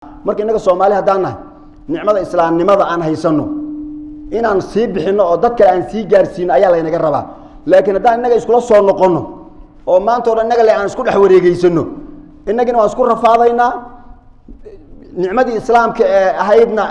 marka inaga Soomaali hadana nicmada islaamnimada aan haysano inaan sii bixino oo dadka aan sii gaarsiin ayaa la inaga rabaa laakiin haddaan inaga iskula soo noqono oo maanta oo inaga aan isku dhex wareegaysano inagina waan isku rafaadaynaa nicmadii islaamka ee ahaydna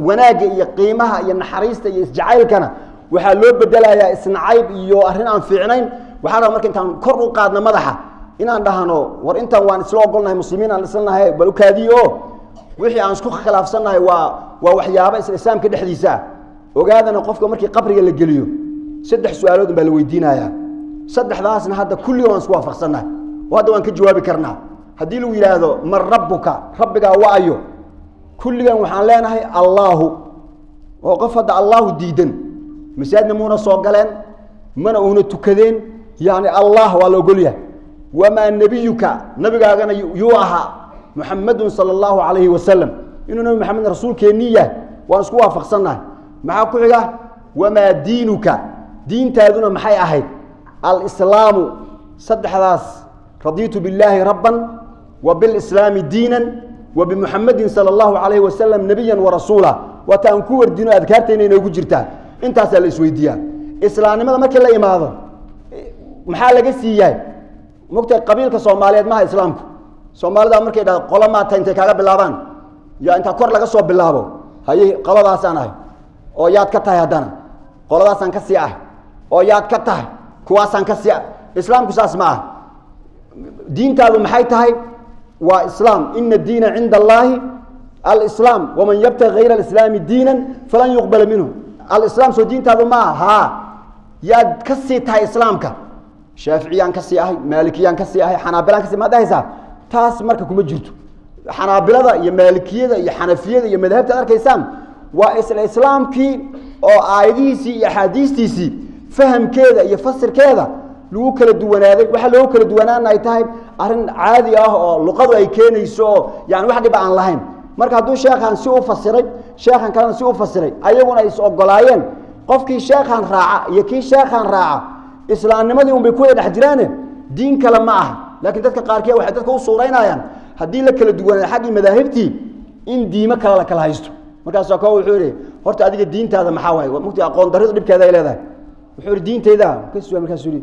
wanaaga iyo qiimaha iyo naxariista iyo isjacaylkana waxa loo bedelayaa isnacayb iyo arrin aan fiicnayn waxa marka intaan kor u qaadna madaxa inaan dhahano war intaan waan isla ogolnahay muslimiin aan islanahay bal u kaadiyo wixii aan isku khilaafsanahay waa waxyaabo islaamka dhexdiisa ogaadana qofka markii qabriga la geliyo saddex su'aalood baa la weydiinayaa saddexdaasna hadda kulli waan isku waafaqsanahay wada waan ka jawaabi karnaa hadii lagu yiraahdo mar rabbuka rabbiga waa ayo kulligan waxaan leenahay Allahu oo qof hada Allahu diidan masaajidna muuna soo galeen mana uuna tukadeen yaani Allah waa la ogol yahay wama nabiyuka nabigaagana yuu ahaa محمد صلى الله عليه وسلم إنه محمد رسول كنية وأنسكوا وافقسنا معك حاجة وما دينك دين تادون محي أحد الإسلام صدق حداث رضيت بالله ربا وبالإسلام دينا وبمحمد صلى الله عليه وسلم نبيا ورسولا وتأنكور دين أذكرتين إنه جرتها أنت أسأل السويدية إسلام ماذا ما كلا إماذا محل جسية مقتل قبيل كصوماليات ما إسلامك Soomaalida markay dhaad qolama taantay kaaga bilaabaan yaa inta kor laga soo bilaabo hayay qaladaasaan ahay oo yaad ka tahay hadana qoladaasan ka sii ah oo yaad ka tahay kuwaasan ka sii islaamku saas ma ah diintaadu maxay tahay waa islaam inna diina inda allahi al-islam wa man yabtaghi ghayra al-islam diinan falan yuqbal minhu al-islam soo diintaadu ma aha yaad ka sii tahay islaamka shaafiiciyaan ka sii ahay maalikiyaan ka sii ahay xanaabilaan ka sii ma dhahaysaa taas marka kuma jirto xanaabilada iyo maalikiyada iyo xanafiyada iyo madhabta arkaysaan waa islaamkii oo aayadihiisi iyo xadiistiisi fahamkeeda iyo fasirkeeda lagu kala duwanaaday waxa loo kala duwanaan ay tahay arin caadi ah oo luqadu ay keenayso yani wax dhib aan lahayn marka haduu sheekhan si u fasiray sheekhan kalena si u fasiray ayaguna ay soo ogolaayeen qofkii sheekhan raaca iyo kii sheekhan raaca islaamnimadii un bay ku dhex jiraan diin kale ma aha لكن dadka qaarkii waxay dadka u suureynayaan hadii la kala duwanaa xaqi madaahibtii in diimo kala la kala haysto markaas oo koow wuxuu yiri horta adiga diintaada maxaa waay mugti aqoon darrida dhibkeeda ay leedahay wuxuu yiri diintayda ka soo markaas yiri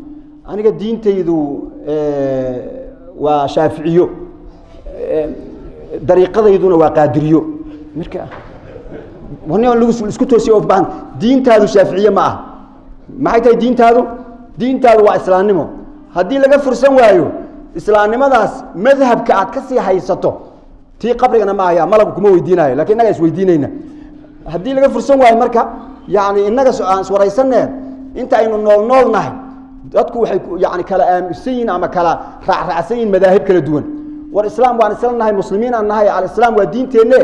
aniga diintaydu waa shaafiiciyo dariiqadeeduna waa qaadiriyo marka wanaa lagu isku toosiyo oo baan diintaadu shaafiiciyo ma ah maxay tahay diintaadu waa islaamnimo hadii laga fursan waayo islaamnimadaas madhabka aad ka sii haysato tii qabrigana ma ayaa malagu kuma weydiinayo laakiin inaga is weydiinayna hadii laga fursan waayo marka yaani inaga aan waraysanay inta aynu noolnahay dadku waxay yaani kala aaminsan ama kala raacsan madaahib kala duwan war islaam waan islaamnahay muslimiin aan nahay al-islaam waa diinteena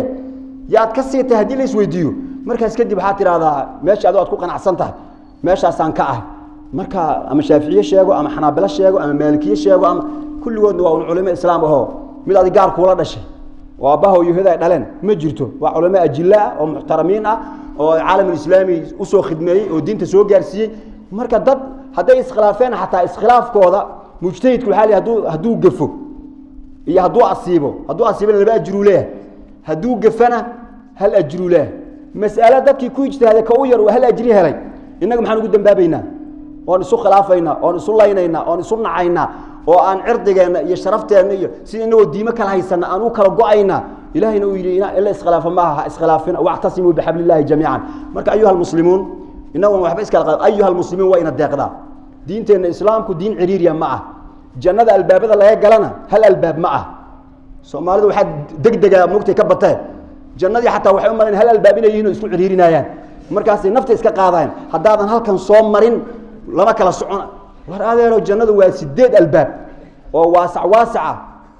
yaad ka sii tahay hadii la is weydiiyo markaas kadib waxa tiraahdaa meesha aad ku qanacsan tahay meeshaas aan ka ah marka ama shaafiiciye sheego ama xanaabila sheego ama maalikiye sheego ama kulligoodna waa culimo islaam ah mid adiga gaar kula dhashay waa baho yuhuda dhaleen ma jirto waa culimo ajilla oo muxtaramiin ah oo caalamka islaami u soo khidmeeyay oo diinta soo gaarsiiyay marka dad haday iskhilaafeen hatta iskhilaafkooda mujtahidku xali haduu gafo iyo haduu asiibo laba ajru leeyahay haduu gafana hal ajru leeyahay mas'ala dadkii ku ijtihaaday ka u yar hal ajri helay inaga maxaan ugu dambaabaynaa oo isu khilaafayna oo isu laynayna oo isu nacayna oo aan cirdigeena iyo sharafteena iyo sidii diimo kala haysana aan u kala go'ayna ilaahina uu yiri ila iskhilaafa ma aha iskhilaafina wa'tasimu bihablillahi jami'an marka ayuha almuslimuun inagu waxba iska qad ayuha almuslimuun wa ina deeqda diinteena islaamku diin ciriiriya ma ah jannada albaabada laga galana hal albaab ma ah Soomaalidu waxa degdega mugtay ka batay jannadii xataa waxay u maleen hal albaab inay yihiin isku ciriirinayaan markaas nafta iska qaadayaan hadaadan halkan soo marin lama kala socon war adeero jannadu waa 8 albaab oo waasac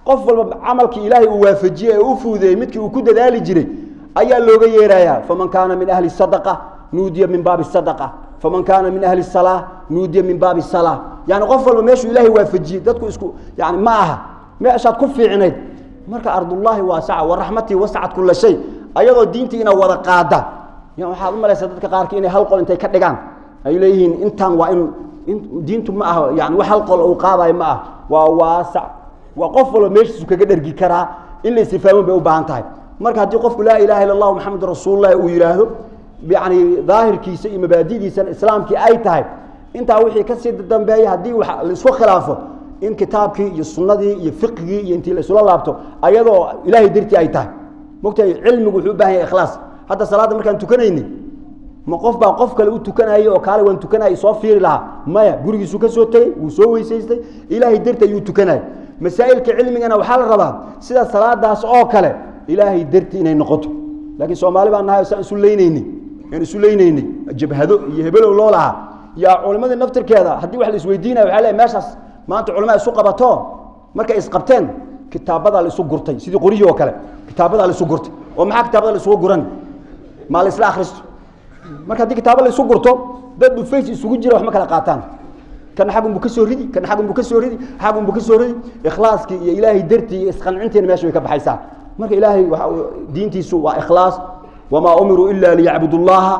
qof walba amalkii ilaahay uu waafajiyay oo u fuudeeyay midkii uu ku dadaali jiray ayaa looga yeerayaa faman kaana min ahli sadaqa nuudiya min baabi sadaqa faman kaana min ahli salah nuudiya min baabi salah yani qof walba meeshu ilaahay waafajiyay dadku isku yani ma aha meeshaad ku fiicneed marka ardullahi waasac wa rahmati wasa'at kull shay ayadoo diintiina wada qaada yaa waxa u malaysa dadka qaarkii inay hal qol intay ka dhigaan ay leeyihiin intaan waa in diintu ma aha yani wax hal qol oo qaaday ma ah waa waasac وقف ولا ماشي سكجدر جكرا إلا استفهام بأو بعنتاي marka haddii qofku laa ilaaha illa allah muxamedun rasuulullahi uu yidhaahdo yani daahirkiisa iyo mabaadidiisana islaamkii ay tahay intaa wixii kasii dambeeya haddii wax la isku khilaafo in kitaabkii iyo sunnadii iyo fiqhigii iyo intii la isula laabto ayadoo ilaahay dartii ay tahay mogtahay cilmigu wuxuu u baahan yahay ikhlaas hadda salaada markaan tukanayni ma qof baa qof kale u tukanayay oo kaale waan tukanayay soo fiiri lahaa maya gurigiisu ka soo tagay wuu soo weysaystay ilaahay dartii ayuu tukanayay masaa'ilka cilmigana waxaa la rabaa sida salaadaas oo kale ilaahay dartii inay noqoto laakiin Soomaali baan nahay saan isu leeynayni jabhado iyo hebelow loo lahaa yaa culimadii naftirkeeda haddii wax la isweydiinayo waxaa leeyahay meeshaas maanta culimada isu qabato markay isqabteen kitaabada la isu gurtay sidii qoryihii oo kale kitaabada la isu gurtay oo maxaa kitaabada la isu guran ma la isla akhristo marka haddii kitaabada la isu gurto dad dhufays isugu jira wax ma kala qaataan kan xaqun buu ka soo ridi kan xaqun buu ka soo ridi xaqun buu ka soo ridi ikhlaaskii iyo ilaahay dartii iyo isqancinteena meesha way ka baxaysaa marka ilaahay waxa diintiisu waa ikhlaas wama umiru illa liya'budullaha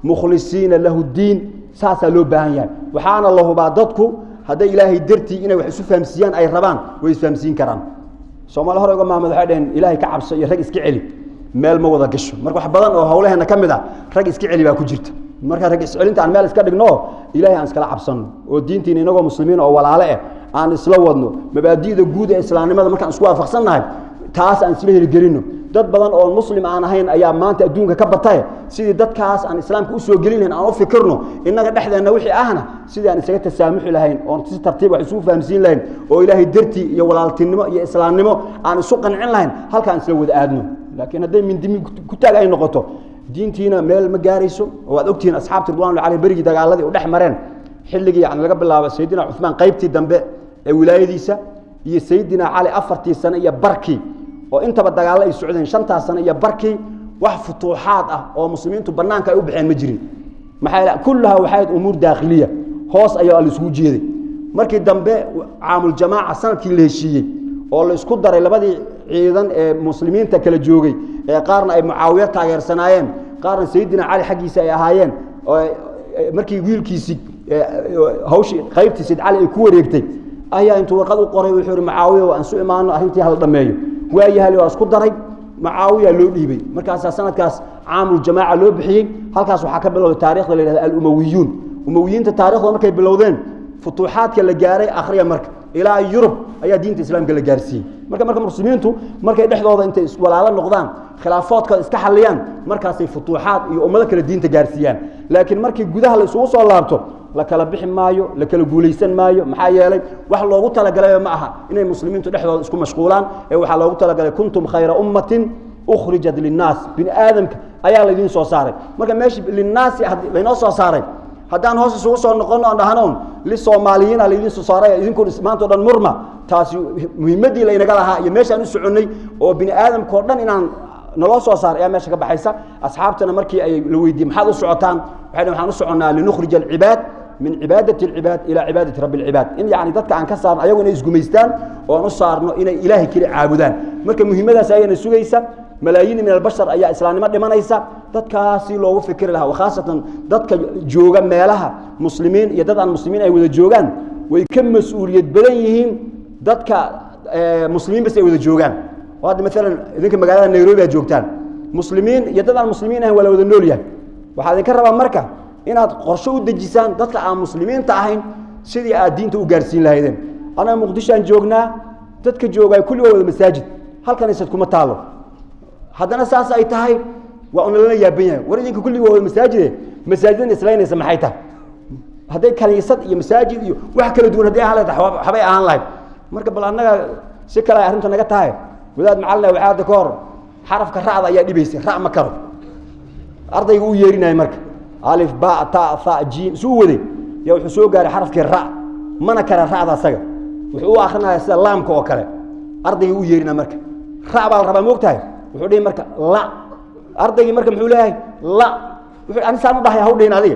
mukhlisiina lahu ad-din saasa loo baahan yahay waxaana allah baa dadku haday ilaahay dartii inay wax isu fahamsiiyaan ay rabaan way isfahamsiin karaan Soomaali hore uga maamad waxay dhaheen ilaahay ka cabso iyo rag iska celi meel ma wada gasho marka wax badan oo hawlaheena kamid ah rag iska celi baa ku jirta marka rag is celinta aan meel iska dhigno ilaahay aan iskala cabsano oo diintiina inagoo muslimiin oo walaalo ah aan isla wadno mabaadiida guud ee islaamnimada markaan isku waafaqsanahay taas aan isla hirgelino dad badan oo muslim aan ahayn ayaa maanta adduunka ka batay sidii dadkaas aan islaamka u soo gelinayn aan u fikirno inaga dhexdeena wixii ahna sidii aan isaga tasaamuxi lahayn oo si tartiib wax isu fahamsiin lahayn oo ilaahay dartii iyo walaaltinimo iyo islaamnimo aan isu qancin lahayn halkaan isla wada aadno laakiin haday min dimi ku taag ay noqoto diintiina meel ma gaarayso oo aad ogtiin asxaabtii ridwaanu alayhi barigi dagaaladii u dhex mareen xilligii yani laga bilaabo sayidina Uthman qaybtii dambe ee wilaayadiisa iyo sayidina Ali afartii sano iyo barkii oo intaba dagaal ay socdeen 5 sano iyo barkii wax futuuxaad ah oo muslimiintu banaanka ay u bixeen ma jirin maxay kullaha waxayd umuur daaqiliya hoos ayaa la isku jeeday markii dambe caamul jamaa sanadkii la heshiiyay oo la isku daray labadii ciidan ee muslimiinta kala joogay ee qaarna ay Muawiya taageersanaayeen qaarna sayidina Ali xaqiisa ay ahaayeen markii wiilkiisi hawshi qaybtii sayid Ali ay ku wareegtay ayaa intuu warqad u qoray wuxuu Muawiya aan soo imaano arrintii hal dhameeyo waayahay waa isku daray Muawiya loo dhiibay markaas sanadkaas caamul jamaa loo bixiyay halkaas waxa ka bilowday taariikhda la yiraahdo al-umawiyun umawiyinta taariikhda markay bilowdeen futuuxaadka la gaaray akhriya marka ilaa Yurub ayaa diinta islaamka la gaarsiiyay marka muslimiintu markay dhexdooda intay walaalo noqdaan khilaafaadka iska xaliyaan markaas ay futuuxaad iyo ummado kala diinta gaarsiiyaan laakiin markii gudaha la isugu soo laabto la kala bixi maayo la kala guuleysan maayo maxaa yeelay wax loogu talagalay ma aha inay muslimiintu dhexdooda isku mashquulaan ee waxa loogu talagalay kuntum khayra ummatin ukhrijat lin-nas bin aadamka ayaa la idin soo saaray marka meeshii lin-nas la inoo soo saaray haddaan hoos isugu soo noqono aan dhahanoon li Soomaaliyiin la idin soo saaray idinku ismaanto dhan murma taasi muhiimadii la inaga lahaa iyo meeshaan u soconay oo bin aadamka oo dhan inaan naloo soo saaray ayaa meesha ka baxaysa asxaabtana markii ay la weydiiyay maxaad u socotaan waxaan u soconaa linukhrij al-ibad من عبادة العباد إلى عبادة رب العباد إن يعني ذاتك عن كسر أيوة ناس جميستان ونصارنا إن إلهي كله عابدان مركب مهمة سايا نسويسا ملايين من البشر أي إسلام ما نيسا ذاتك سيلو فكر لها وخاصة ذاتك جوجا مالها مسلمين يدد عن مسلمين أي وذا جوجان ويكم مسؤولية بليهم ذاتك مسلمين بس أي وذا جوجان وهذا مثلا إذا كان مقالة نيروبي جوجتان مسلمين يدد عن مسلمين ولا وذا نوليا وهذا كرر مركب inaad qorshe u dejisaan dadka aan muslimiinta ahayn sidii aad diinta u gaarsiin lahaydeen ana Muqdisho aan joognaa dadka joogay kulli wada masaajid halkan isad kuma taalo haddana saas ay tahay waa una la yaaban yahay war idinka kulli wada masaajidna islaynaysa maxay tahay haday kaniisad iyo masaajid iyo wax kala duwan haday halada xabay aan lahayd marka bal anaga si kale arrinta naga tahay wadaad macallin waxaad ka hor xarafka raacda ayaa dhibaysay raac ma karo ardaygu u yeerinay marka ألف باء تاء ثاء جيم سودي يا وحسوق على حرف كالراء ما نكر الراء ذا سجى وهو آخرنا السلام كوكله أرضي ويرنا مركب راء بالربع موقتها وحدين مركب لا أرضي مركب حوله لا أنا سامع ضحية هودين هذه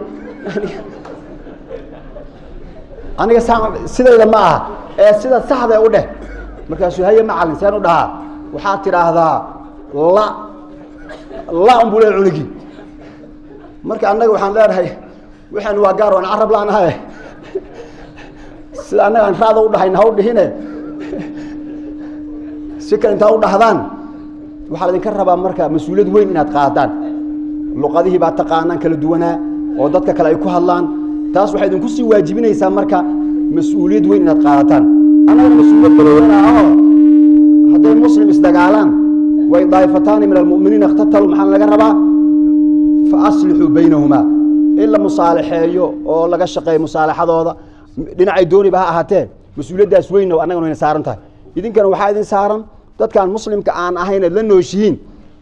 أنا سامع سيدا لما سيدا صحة وده مركب شو هي مع الإنسان وده وحاطر هذا لا أمبول العنقي marka anaga waxaan leeyahay waxaan waa gaar oo arab laanahay sida anaga aan raado u dhahayn haw dhihine si kale inta u dhahdaan waxaa idinka rabaa marka mas'uuliyad weyn inaad qaadaan luqadihii baa taqaanaan kala duwanaa oo dadka kale ay ku hadlaan taas waxay idinku sii waajibinaysaa marka mas'uuliyad weyn inaad qaadataan anagana mas'uuliyad kale weyn ah hadday muslim isdagaalaan way daa'ifataani min almu'miniina iqtatalu maxaa laga rabaa fa aslixuu baynahumaa ila musaalaxeeyo oo laga shaqeeyo musaalaxadooda dhinacay dooniba ha ahaatee mas'uuliyaddaas weyn annagana wayna saaran tahay idinkana waxaa idin saaran dadkaan muslimka aan ahayn la nooshihiin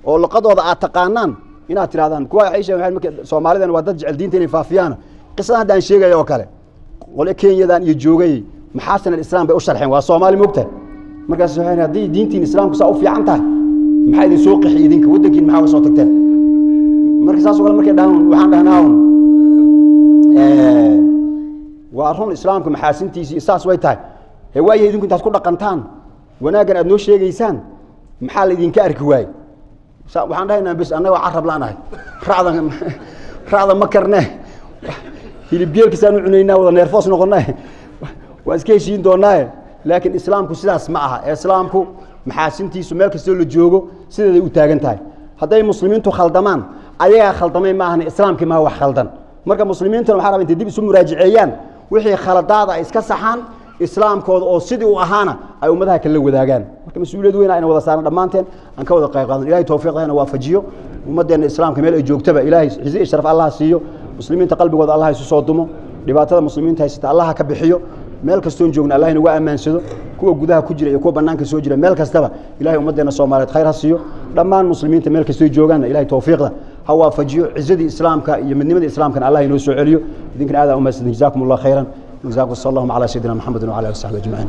oo luqadooda aad taqaanaan inaad tirahdaan kuwa ay sheegeen markay Soomaalidan waa dad jecel diinta inay faafiyaan qisada hadaan sheegay oo kale qole Kenyadan iyo joogay maxaasan islaam bay u sharxeen waa Soomaali moogta markaas waxay hadii diintiin islaamku saa u fiican tahay maxay idin soo qixi idinka wadankiin maxaa soo tagteen markaas saas wala markay dhahan waxaan dhahnaa waa run islaamku maxaasintiisi isaas way tahay heeway idinku intaad ku dhaqantaan wanaagan aad noo sheegaysaan maxaa la idinka arki waay waxaan dhahaynaa bas annaga carab laanahay raacda ma karne hilib geelkiisaan u cunaynaa wada neerfoos noqonnaa waa iska heshiin doonaa laakiin islaamku sidaas ma aha islaamku maxaasintiisu meel kastoo la joogo sideeday u taagan tahay hadday muslimiintu khaldamaan ayaga khaldamay ma ahan islaamkii ma wax khaldan marka muslimiintu waxa rabaan dib isu muraajiceeyaan wixii khaladaad ay iska saxaan islaamkooda oo sidii u ahaana ay ummadaha kala wadaagaan marka mas'uuliyad weyn ay wada saaran dhamaanteen aan ka wada qayb qaadan ilaahay tawfiiqayna waafajiyo ummadeena islaamka meel ay joogtaba ilaahay cizi sharaf Allah siiyo muslimiinta qalbigooda Allah isu soo dumo dhibaatada muslimiinta haysata Allah ka bixiyo meel kasto joogna Allah inagu amaansado kuwa gudaha ku jira iyo kuwa banaanka soo jira meel kastaba ilaahay ummadeena Soomaaliyeed khayr ha siiyo dhamaan muslimiinta meel kasto joogaan ilaahay tawfiiqda ha waafajiyo cizadi islaamka iyo midnimada islaamka Allah inoo soo celiyo idinkana aad u mahadsan jazakumullahu khayran جزاكم الله على سيدنا محمد وعلى اله وصحبه اجمعين